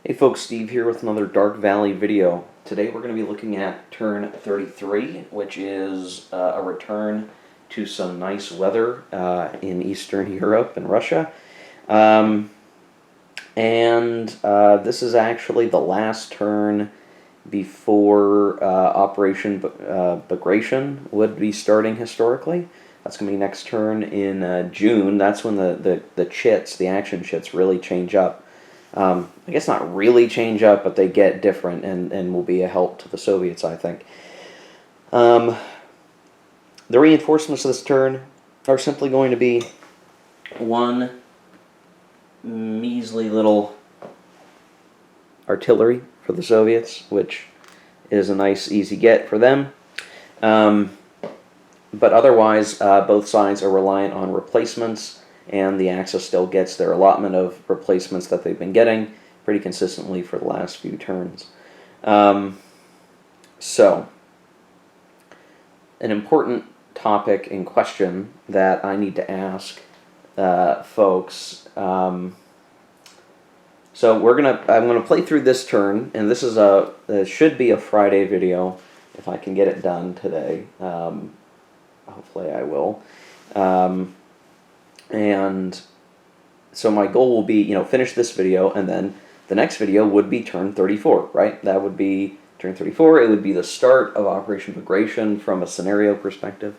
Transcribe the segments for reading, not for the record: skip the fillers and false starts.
Hey folks, Steve here with another Dark Valley video. Today we're going to be looking at turn 33, which is a return to some nice weather in Eastern Europe and Russia. This is actually the last turn before Operation Bagration would be starting historically. That's going to be next turn in June. That's when the chits, the action chits, really change up. I guess not really change up, but they get different and will be a help to the Soviets, I think. The reinforcements of this turn are simply going to be one measly little artillery for the Soviets, which is a nice, easy get for them. But otherwise, both sides are reliant on replacements, and the Axis still gets their allotment of replacements that they've been getting pretty consistently for the last few turns. So, an important topic in question that I need to ask folks. So I'm gonna play through this turn, and this is it should be a Friday video if I can get it done today. Hopefully I will. And so my goal will be, finish this video, and then the next video would be turn 34, right? That would be turn 34. It would be the start of Operation Bagration from a scenario perspective.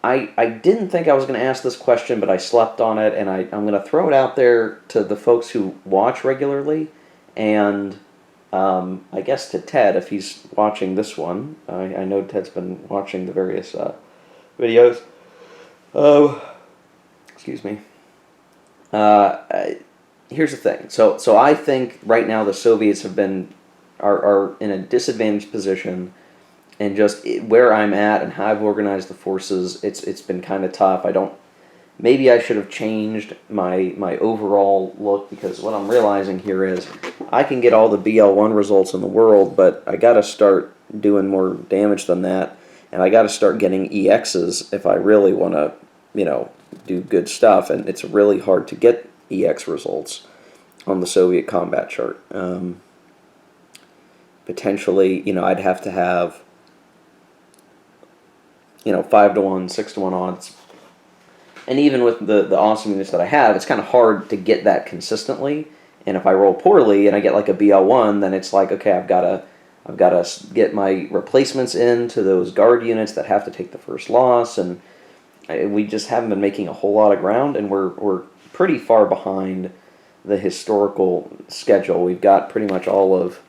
I didn't think I was going to ask this question, but I slept on it, and I'm going to throw it out there to the folks who watch regularly, and I guess to Ted, if he's watching this one. I know Ted's been watching the various videos. Excuse me. Here's the thing. So I think right now the Soviets are in a disadvantaged position, and just where I'm at and how I've organized the forces, it's been kind of tough. Maybe I should have changed my overall look, because what I'm realizing here is I can get all the BL1 results in the world, but I got to start doing more damage than that, and I got to start getting EXs if I really want to, do good stuff, and it's really hard to get EX results on the Soviet combat chart. Potentially, I'd have to have, 5-to-1, 6-to-1 odds. And even with the awesome units that I have, it's kind of hard to get that consistently. And if I roll poorly and I get like a BL1, then it's like, okay, I've got to get my replacements into those guard units that have to take the first loss, and we just haven't been making a whole lot of ground, and we're pretty far behind the historical schedule. We've got pretty much all of,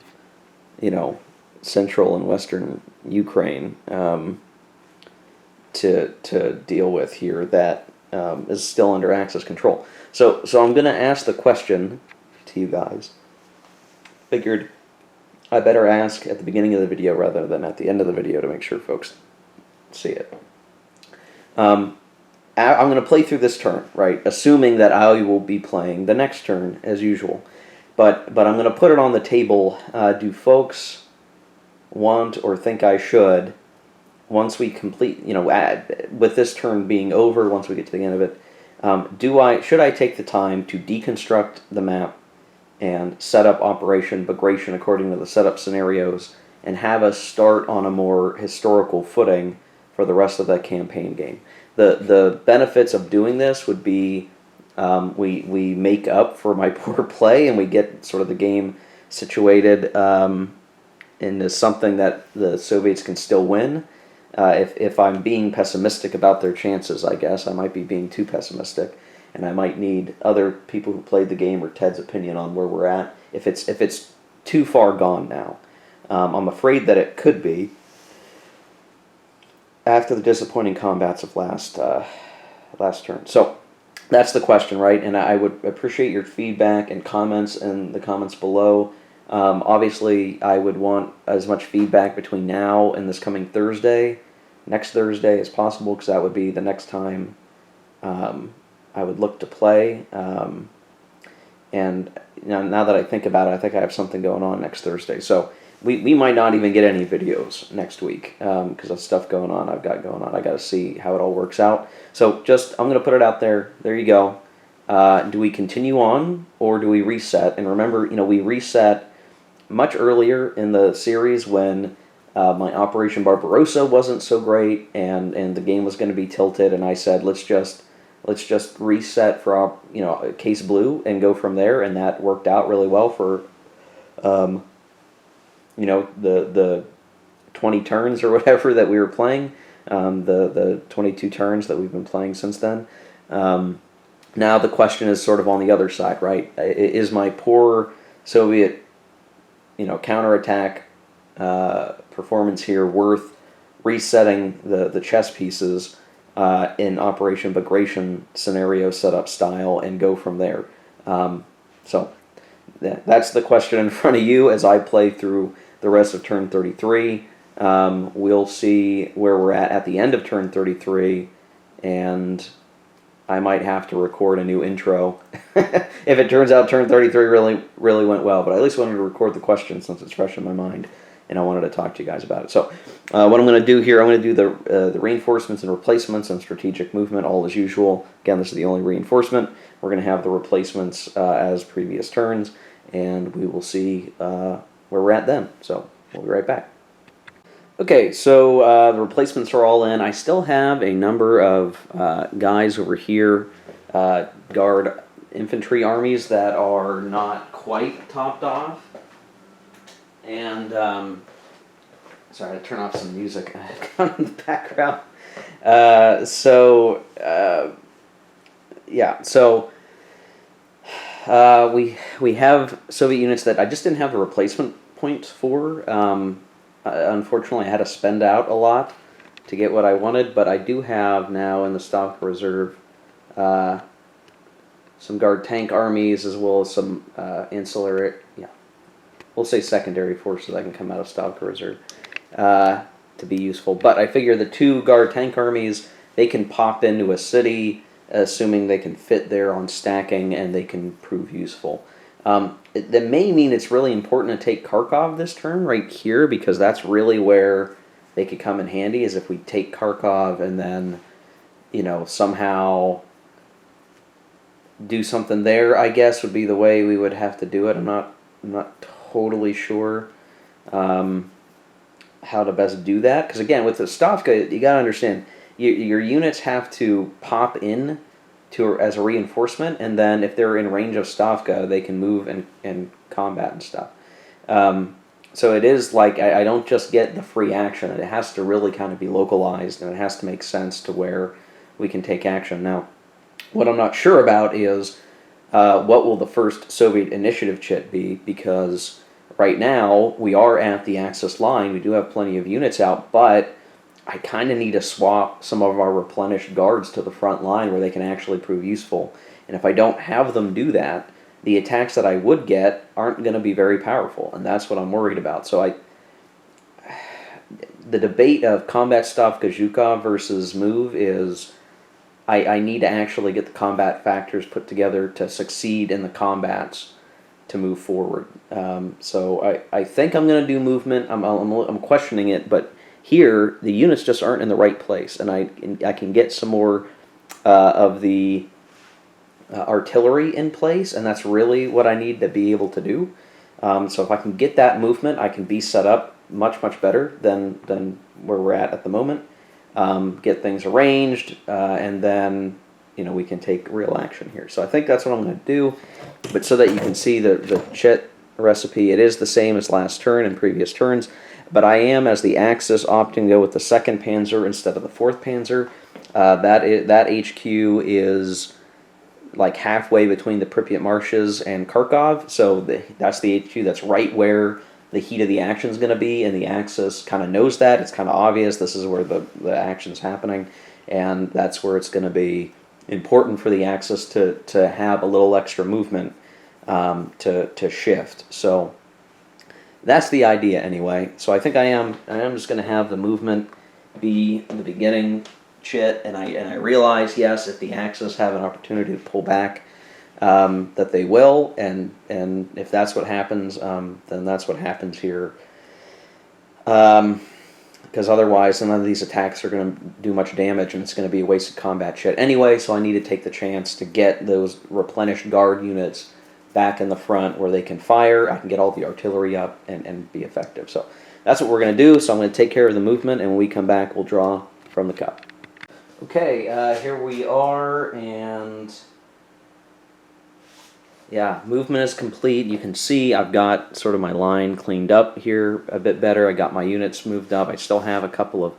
central and western Ukraine to deal with here that is still under Axis control. So I'm going to ask the question to you guys. Figured I better ask at the beginning of the video rather than at the end of the video to make sure folks see it. I'm going to play through this turn, right? Assuming that I will be playing the next turn as usual. But I'm going to put it on the table. Do folks want or think I should, once we complete, with this turn being over, once we get to the end of it, should I take the time to deconstruct the map and set up Operation Bagration according to the setup scenarios, and have us start on a more historical footing for the rest of that campaign game? The benefits of doing this would be we make up for my poor play, and we get sort of the game situated into something that the Soviets can still win. If I'm being pessimistic about their chances, I guess I might be being too pessimistic, and I might need other people who played the game or Ted's opinion on where we're at. If it's too far gone now, I'm afraid that it could be, after the disappointing combats of last turn. So that's the question, right? And I would appreciate your feedback and comments in the comments below. Obviously, I would want as much feedback between now and this coming next Thursday as possible, because that would be the next time I would look to play. And now that I think about it, I think I have something going on next Thursday. So we might not even get any videos next week because of stuff I've got going on. I got to see how it all works out. So I'm going to put it out there. There you go. Do we continue on or do we reset? And remember, we reset much earlier in the series when my Operation Barbarossa wasn't so great, and the game was going to be tilted, and I said let's just reset for case blue and go from there, and that worked out really well for the 20 turns or whatever that we were playing, the 22 turns that we've been playing since then. Now the question is sort of on the other side, right? Is my poor Soviet counterattack performance here worth resetting the chess pieces in Operation Bagration scenario setup style and go from there? So that's the question in front of you as I play through the rest of turn 33. We'll see where we're at the end of turn 33, and I might have to record a new intro if it turns out turn 33 really went well. But I at least wanted to record the question since it's fresh in my mind, and I wanted to talk to you guys about it. So what I'm going to do here, I'm going to do the reinforcements and replacements and strategic movement all as usual. Again, this is the only reinforcement. We're going to have the replacements as previous turns, and we will see where we're at then. So we'll be right back. Okay, so the replacements are all in. I still have a number of guys over here, guard infantry armies that are not quite topped off. And, sorry, I turn off some music in the background. We have Soviet units that I just didn't have the replacement points for. Unfortunately, I had to spend out a lot to get what I wanted, but I do have now in the Stavka Reserve some guard tank armies as well as some we'll say secondary forces that can come out of Stavka Reserve to be useful. But I figure the 2 guard tank armies, they can pop into a city, assuming they can fit there on stacking, and they can prove useful. That may mean it's really important to take Kharkov this turn right here, because that's really where they could come in handy, is if we take Kharkov and then, somehow do something there, I guess, would be the way we would have to do it. I'm not totally sure how to best do that, because again, with the Stavka, you got to understand, your units have to pop in as a reinforcement, and then if they're in range of Stavka, they can move and combat and stuff. So it is like I don't just get the free action. It has to really kind of be localized, and it has to make sense to where we can take action. Now, what I'm not sure about is what will the first Soviet initiative chit be, because right now we are at the Axis line. We do have plenty of units out, but I kind of need to swap some of our replenished guards to the front line where they can actually prove useful. And if I don't have them do that, the attacks that I would get aren't going to be very powerful, and that's what I'm worried about. So the debate of combat Stavka Zhukov versus move is I need to actually get the combat factors put together to succeed in the combats to move forward. So I think I'm going to do movement. I'm questioning it, but here, the units just aren't in the right place, and I can get some more of the artillery in place, and that's really what I need to be able to do. So if I can get that movement, I can be set up much better than where we're at the moment. Get things arranged, and then we can take real action here. So I think that's what I'm going to do. But so that you can see the chit recipe, it is the same as last turn and previous turns. But I am, as the Axis, opting to go with the 2nd Panzer instead of the 4th Panzer. That HQ is like halfway between the Pripyat Marshes and Kharkov, so that's the HQ that's right where the heat of the action is going to be, and the Axis kind of knows that. It's kind of obvious this is where the action's happening, and that's where it's going to be important for the Axis to have a little extra movement to shift. So that's the idea anyway. So I think I am just going to have the movement be the beginning chit, and I realize, yes, if the Axis have an opportunity to pull back, that they will, and if that's what happens, then that's what happens here. Kind because otherwise none of these attacks are going to do much damage, and it's going to be a wasted combat shit anyway. So I need to take the chance to get those replenished guard units back in the front where they can fire. I can get all the artillery up and be effective. So that's what we're going to do. So I'm going to take care of the movement, and when we come back, we'll draw from the cup. Okay, here we are, and yeah, movement is complete. You can see I've got sort of my line cleaned up here a bit better. I got my units moved up. I still have a couple of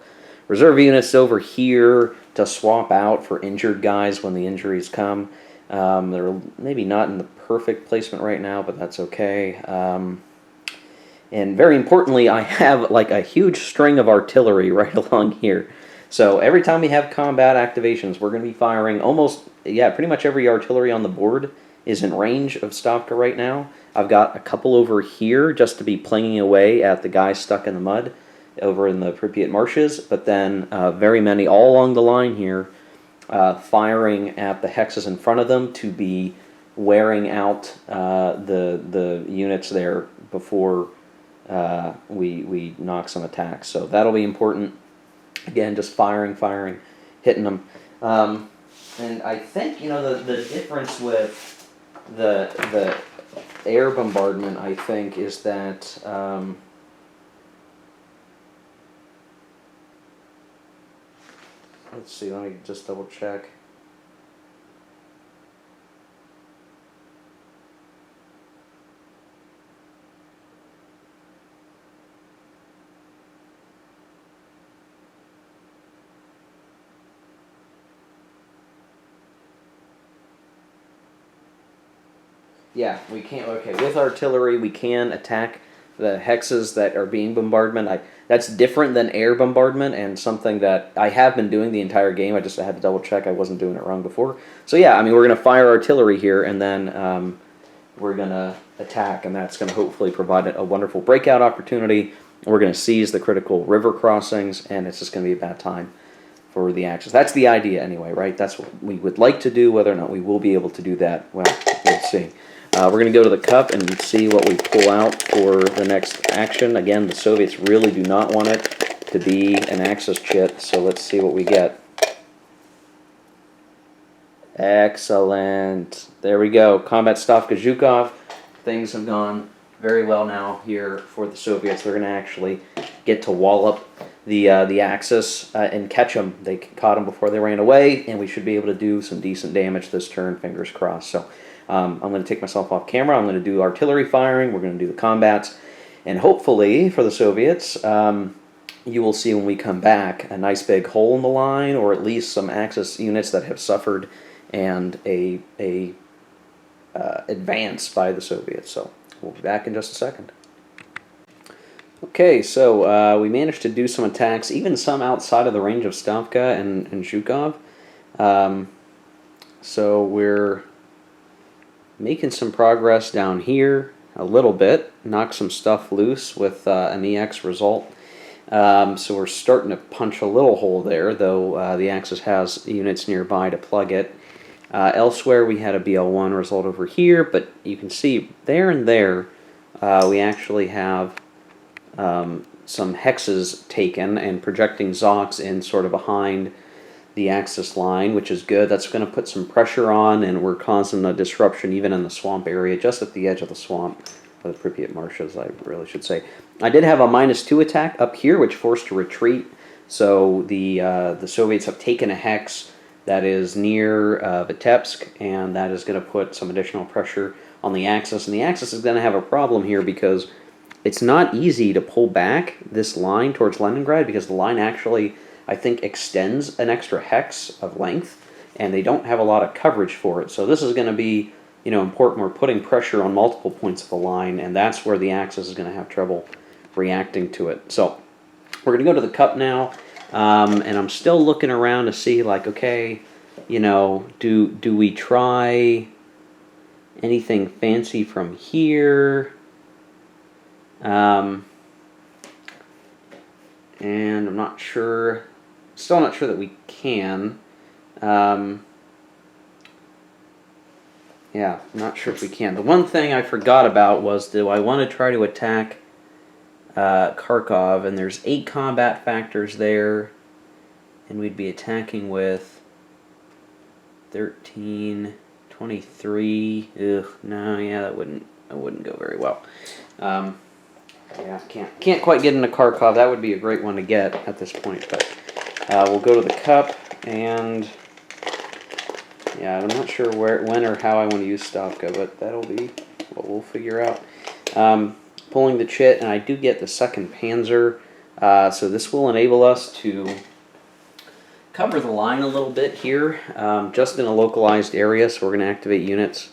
reserve units over here to swap out for injured guys when the injuries come. They're maybe not in the perfect placement right now, but that's okay. And very importantly, I have like a huge string of artillery right along here. So every time we have combat activations, we're going to be firing almost, yeah, pretty much every artillery on the board is in range of Stavka right now. I've got a couple over here just to be plinging away at the guys stuck in the mud over in the Pripyat marshes, but then very many all along the line here firing at the hexes in front of them to be wearing out the units there before we knock some attacks. So that'll be important. Again, just firing, hitting them. And I think, you know, the difference with the air bombardment, I think, is that let's see, let me just double check. Yeah, we can't. Okay, with artillery, we can attack the hexes that are being bombardment. That's different than air bombardment, and something that I have been doing the entire game. I just had to double check I wasn't doing it wrong before. So yeah, I mean, we're going to fire artillery here, and then we're going to attack, and that's going to hopefully provide a wonderful breakout opportunity. We're going to seize the critical river crossings, and it's just going to be a bad time for the Axis. That's the idea anyway, right? That's what we would like to do. Whether or not we will be able to do that, well, we'll see. We're going to go to the cup and see what we pull out for the next action. Again, the Soviets really do not want it to be an Axis chit, so let's see what we get. Excellent. There we go. Combat Stavka Zhukov. Things have gone very well now here for the Soviets. They're going to actually get to wallop the Axis and catch them. They caught them before they ran away, and we should be able to do some decent damage this turn, fingers crossed. So I'm going to take myself off camera. I'm going to do artillery firing. We're going to do the combats. And hopefully, for the Soviets, you will see when we come back a nice big hole in the line, or at least some Axis units that have suffered, and a advance by the Soviets. So we'll be back in just a second. Okay, so we managed to do some attacks, even some outside of the range of Stavka and Zhukov. So we're making some progress down here a little bit, knock some stuff loose with an EX result. So we're starting to punch a little hole there, though the Axis has units nearby to plug it. Elsewhere we had a BL1 result over here, but you can see there and there we actually have some hexes taken and projecting Zocs in sort of behind the Axis line, which is good. That's going to put some pressure on, and we're causing a disruption even in the swamp area, just at the edge of the swamp, or the Pripyat marshes, I really should say. I did have a -2 attack up here, which forced a retreat. So the Soviets have taken a hex that is near Vitebsk, and that is going to put some additional pressure on the Axis. And the Axis is going to have a problem here because it's not easy to pull back this line towards Leningrad, because the line actually, I think, extends an extra hex of length, and they don't have a lot of coverage for it. So this is going to be, you know, important. We're putting pressure on multiple points of the line, and that's where the Axis is going to have trouble reacting to it. So we're going to go to the cup now, and I'm still looking around to see, like, okay, you know, do we try anything fancy from here? And I'm not sure, still not sure that we can. Yeah, I'm not sure if we can. The one thing I forgot about was, do I want to try to attack Kharkov, and there's 8 combat factors there, and we'd be attacking with 13, 23. Ugh, no, yeah, that wouldn't go very well. Yeah, can't quite get into Kharkov. That would be a great one to get at this point, but we'll go to the cup, and yeah, I'm not sure when or how I want to use Stavka, but that'll be what we'll figure out. Pulling the chit, and I do get the 2nd Panzer, so this will enable us to cover the line a little bit here, just in a localized area, so we're going to activate units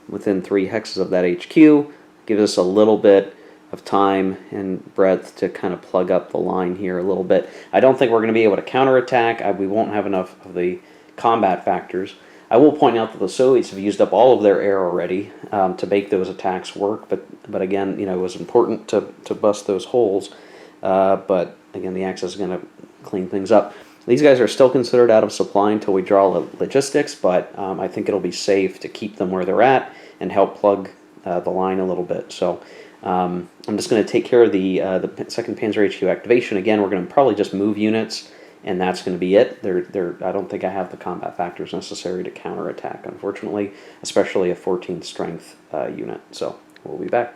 within 3 hexes of that HQ. Give us a little bit of time and breadth to kind of plug up the line here a little bit. I don't think we're going to be able to counterattack. We won't have enough of the combat factors. I will point out that the Soviets have used up all of their air already to make those attacks work, but again, it was important to bust those holes. But again, the Axis is going to clean things up. These guys are still considered out of supply until we draw logistics, but I think it'll be safe to keep them where they're at and help plug the line a little bit. So I'm just going to take care of the 2nd Panzer HQ activation. Again, we're going to probably just move units, and that's going to be it. I don't think I have the combat factors necessary to counterattack, unfortunately, especially a 14 strength unit. So we'll be back.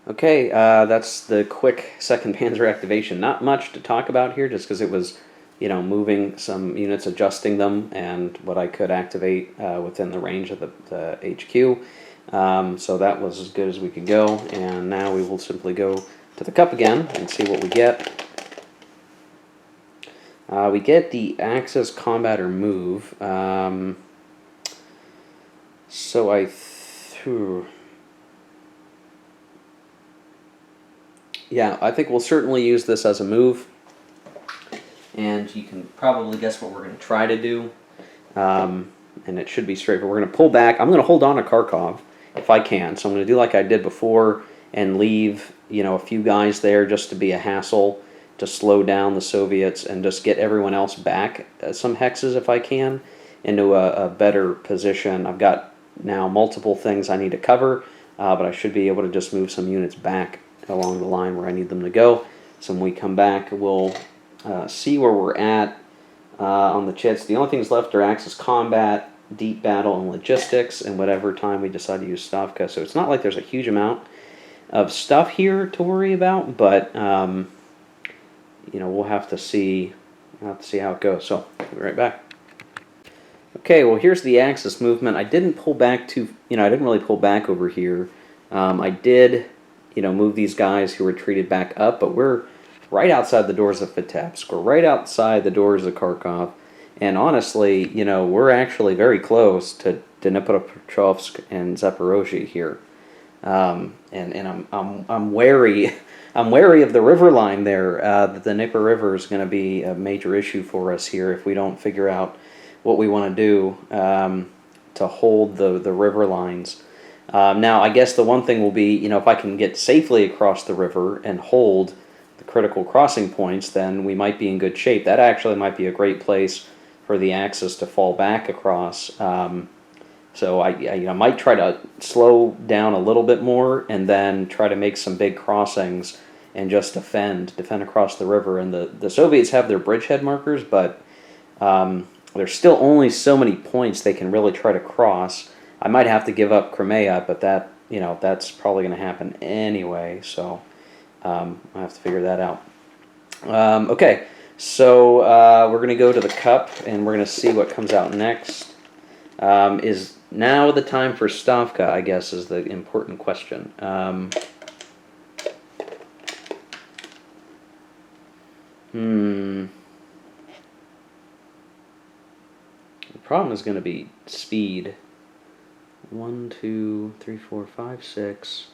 Okay, that's the quick 2nd Panzer activation. Not much to talk about here, just because it was, moving some units, adjusting them, and what I could activate within the range of the HQ. So that was as good as we could go, and now we will simply go to the cup again and see what we get. We get the Axis combat or move. So I think we'll certainly use this as a move, and you can probably guess what we're going to try to do, and it should be straightforward. We're going to pull back. I'm going to hold on to Kharkov if I can, so I'm going to do like I did before and leave a few guys there just to be a hassle, to slow down the Soviets and just get everyone else back some hexes if I can into a better position. I've got now multiple things I need to cover, but I should be able to just move some units back along the line where I need them to go. So when we come back, we'll see where we're at on the chits. The only things left are Axis combat, deep battle, and logistics, and whatever time we decide to use Stavka. So it's not like there's a huge amount of stuff here to worry about, but we'll have to see how it goes. So I'll be right back. Okay, well, here's the Axis movement. I didn't pull back I didn't really pull back over here. I did move these guys who retreated back up, but we're right outside the doors of Vitebsk. We're right outside the doors of Kharkov, and honestly, we're actually very close to Dnipropetrovsk and Zaporozhye here. And I'm wary. I'm wary of the river line there. The Dnieper River is going to be a major issue for us here if we don't figure out what we want to do to hold the river lines. Now, I guess the one thing will be, if I can get safely across the river and hold the critical crossing points, then we might be in good shape. That actually might be a great place for the Axis to fall back across. So I might try to slow down a little bit more and then try to make some big crossings and just defend across the river. And the Soviets have their bridgehead markers, but there's still only so many points they can really try to cross. I might have to give up Crimea, but that's probably going to happen anyway. So I have to figure that out. Okay, so we're going to go to the cup and we're going to see what comes out next. Is now the time for Stavka, I guess, is the important question. The problem is going to be speed. 1, 2, 3, 4, 5, 6.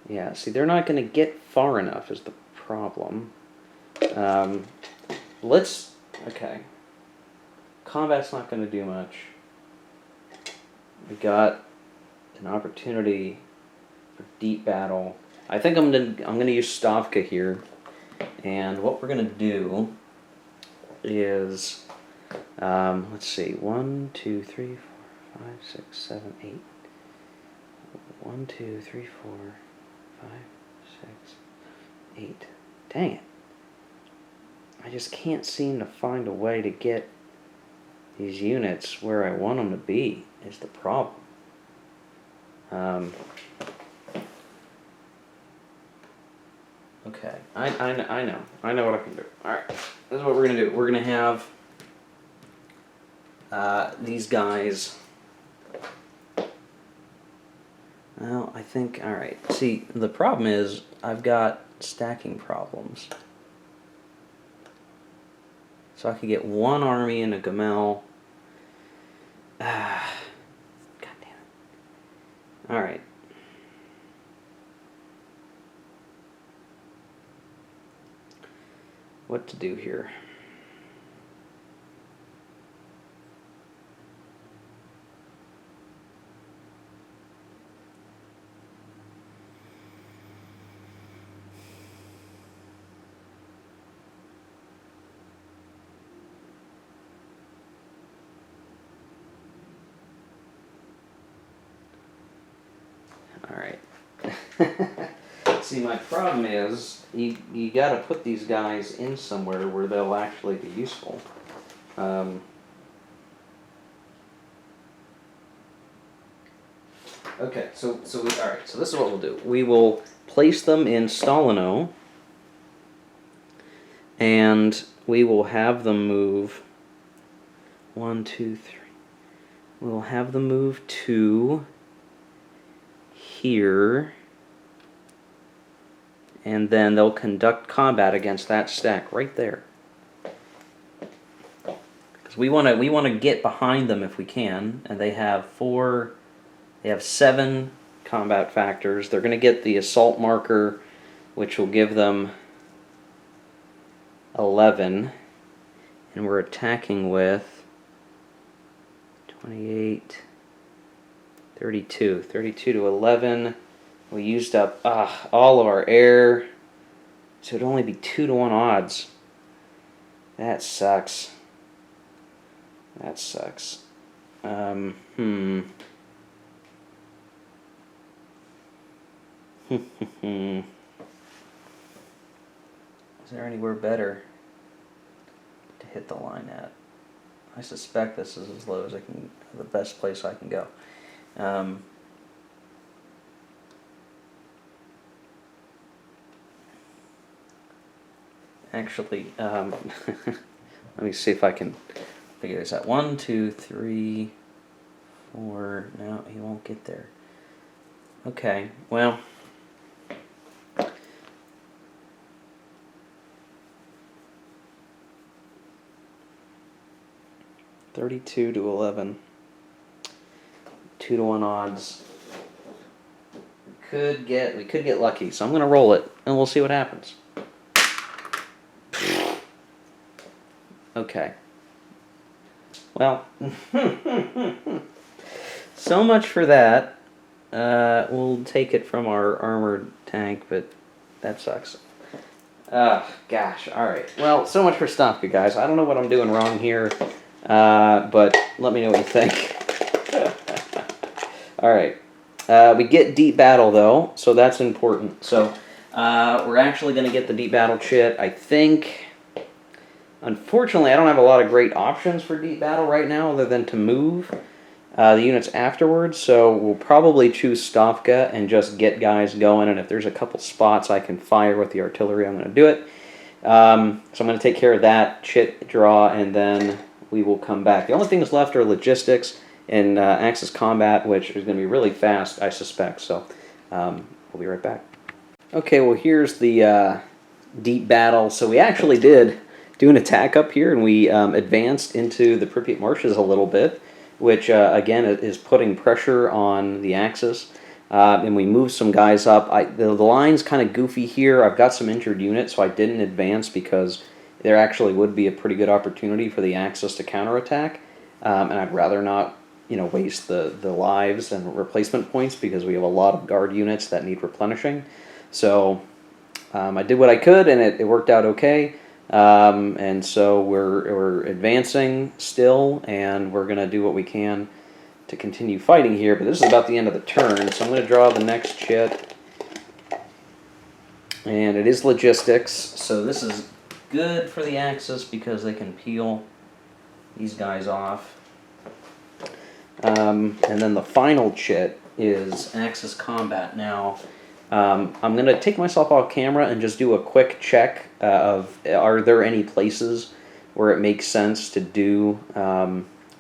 Yeah, see, they're not going to get far enough is the problem. Okay. Combat's not going to do much. We got an opportunity for deep battle. I think I'm gonna use Stavka here, and what we're gonna do is let's see, 1, 2, 3, 4, 5, 6, 7, 8. 1, 2, 3, 4, 5. 6, 8. Dang it. I just can't seem to find a way to get these units where I want them to be, is the problem. Okay, I know what I can do. Alright, this is what we're going to do. We're going to have these guys. Well, I think, alright. See, the problem is I've got stacking problems. So I could get one army in a Gamel. God damn it. Alright. What to do here? Alright. See, my problem is, you gotta put these guys in somewhere where they'll actually be useful. Okay, so alright, so this is what we'll do. We will place them in Stalino, and we will have them move 1, 2, 3. We'll have them move to here, and then they'll conduct combat against that stack right there. Because we want to get behind them if we can, and they have 7 combat factors. They're going to get the assault marker, which will give them 11, and we're attacking with 28, 32 to 11. We used up all of our air, so it'd only be 2-to-1 odds. That sucks. That sucks. Is there anywhere better to hit the line at? I suspect this is as low as I can, the best place I can go. Actually, let me see if I can figure this out. 1, 2, 3, 4. No, he won't get there. Okay, well. $32 to 11. 2-to-1 odds. We could get lucky, so I'm gonna roll it, and we'll see what happens. Okay. Well, so much for that. We'll take it from our armored tank, but that sucks. Gosh, alright. Well, so much for Stavka, guys. I don't know what I'm doing wrong here, but let me know what you think. Alright. We get deep battle, though, so that's important. So, we're actually going to get the deep battle chit, I think. Unfortunately, I don't have a lot of great options for deep battle right now other than to move the units afterwards, so we'll probably choose Stavka and just get guys going, and if there's a couple spots I can fire with the artillery, I'm going to do it. So I'm going to take care of that chit draw, and then we will come back. The only things left are logistics and Axis combat, which is going to be really fast, I suspect, so we'll be right back. Okay, well here's the deep battle. So we actually did do an attack up here, and we advanced into the Pripyat marshes a little bit, which again is putting pressure on the Axis. And we moved some guys up. The line's kind of goofy here. I've got some injured units, so I didn't advance because there actually would be a pretty good opportunity for the Axis to counterattack. And I'd rather not, waste the lives and replacement points because we have a lot of guard units that need replenishing. So I did what I could, and it worked out okay. And so we're advancing still, and we're going to do what we can to continue fighting here. But this is about the end of the turn, so I'm going to draw the next chit. And it is logistics, so this is good for the Axis because they can peel these guys off. And then the final chit is Axis Combat. Now, I'm going to take myself off camera and just do a quick check of are there any places where it makes sense to do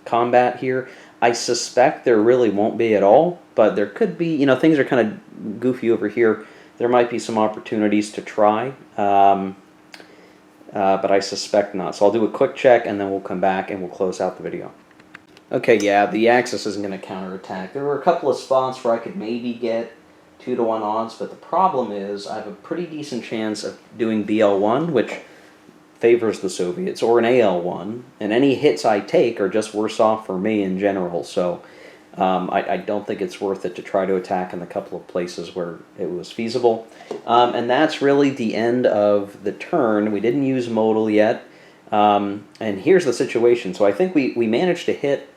combat here. I suspect there really won't be at all, but there could be, you know, things are kind of goofy over here. There might be some opportunities to try, but I suspect not. So I'll do a quick check and then we'll come back and we'll close out the video. Okay, yeah, the Axis isn't going to counterattack. There were a couple of spots where I could maybe get 2-to-1 odds, but the problem is I have a pretty decent chance of doing BL1, which favors the Soviets, or an AL1, and any hits I take are just worse off for me in general, so I don't think it's worth it to try to attack in a couple of places where it was feasible. And that's really the end of the turn. We didn't use modal yet, and here's the situation. So I think we managed to hit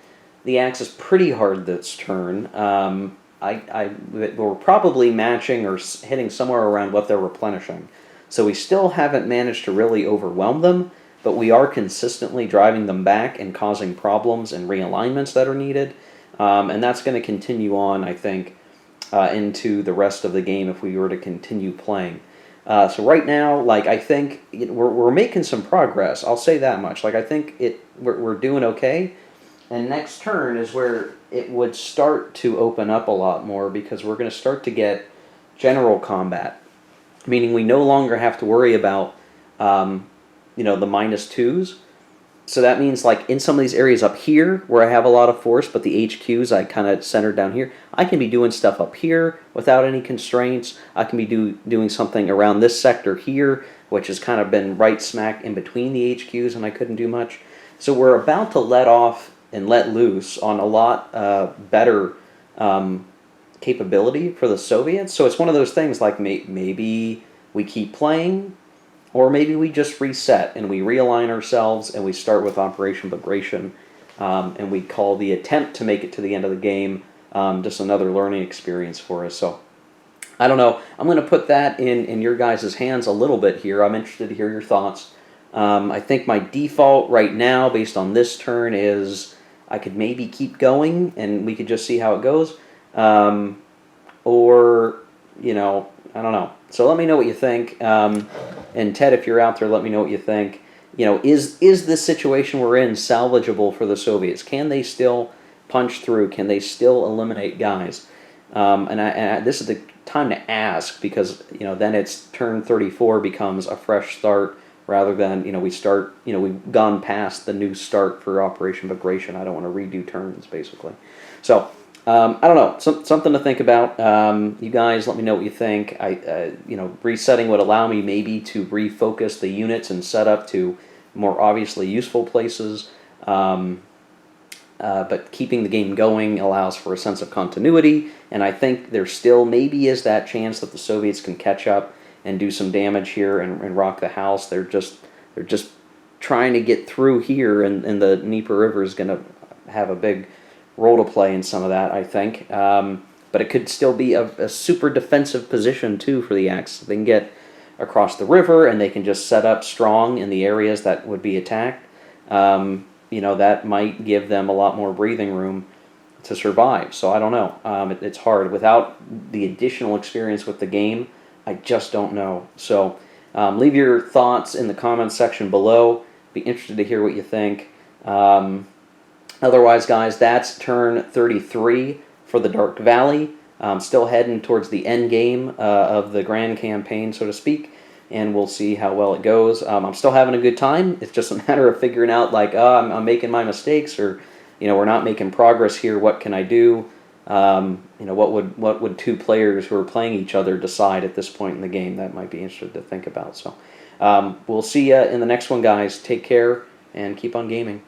the Axis pretty hard this turn. We're probably matching or hitting somewhere around what they're replenishing. So we still haven't managed to really overwhelm them, but we are consistently driving them back and causing problems and realignments that are needed. And that's going to continue on, I think, into the rest of the game if we were to continue playing. So right now, like, I think we're making some progress. I'll say that much. Like, I think we're doing okay. And next turn is where it would start to open up a lot more because we're going to start to get general combat, meaning we no longer have to worry about, the -2s. So that means, like, in some of these areas up here where I have a lot of force, but the HQs I kind of centered down here, I can be doing stuff up here without any constraints. I can be doing something around this sector here, which has kind of been right smack in between the HQs, and I couldn't do much. So we're about to let off and let loose on a lot better capability for the Soviets. So it's one of those things like maybe we keep playing, or maybe we just reset and we realign ourselves and we start with Operation Bagration, and we call the attempt to make it to the end of the game just another learning experience for us. So I don't know. I'm going to put that in your guys' hands a little bit here. I'm interested to hear your thoughts. I think my default right now, based on this turn, is I could maybe keep going and we could just see how it goes. Or, I don't know. So let me know what you think. And Ted, if you're out there, let me know what you think. Is this situation we're in salvageable for the Soviets? Can they still punch through? Can they still eliminate guys? And this is the time to ask because, then it's turn 34 becomes a fresh start rather than, we've gone past the new start for Operation Bagration. I don't want to redo turns, basically. So, I don't know, something to think about. You guys, let me know what you think. Resetting would allow me maybe to refocus the units and set up to more obviously useful places. But keeping the game going allows for a sense of continuity, and I think there still maybe is that chance that the Soviets can catch up and do some damage here and rock the house. They're just trying to get through here, and the Dnieper River is going to have a big role to play in some of that, I think. But it could still be a super defensive position, too, for the Axis. They can get across the river, and they can just set up strong in the areas that would be attacked. That might give them a lot more breathing room to survive. So I don't know. It's hard. Without the additional experience with the game, I just don't know. So leave your thoughts in the comments section below. Be interested to hear what you think. Otherwise, guys, that's turn 33 for the Dark Valley. Still heading towards the end game of the grand campaign, so to speak, and we'll see how well it goes. I'm still having a good time. It's just a matter of figuring out, like, I'm making my mistakes, or, we're not making progress here. What can I do? What would two players who are playing each other decide at this point in the game? That might be interesting to think about. So we'll see you in the next one, guys. Take care and keep on gaming.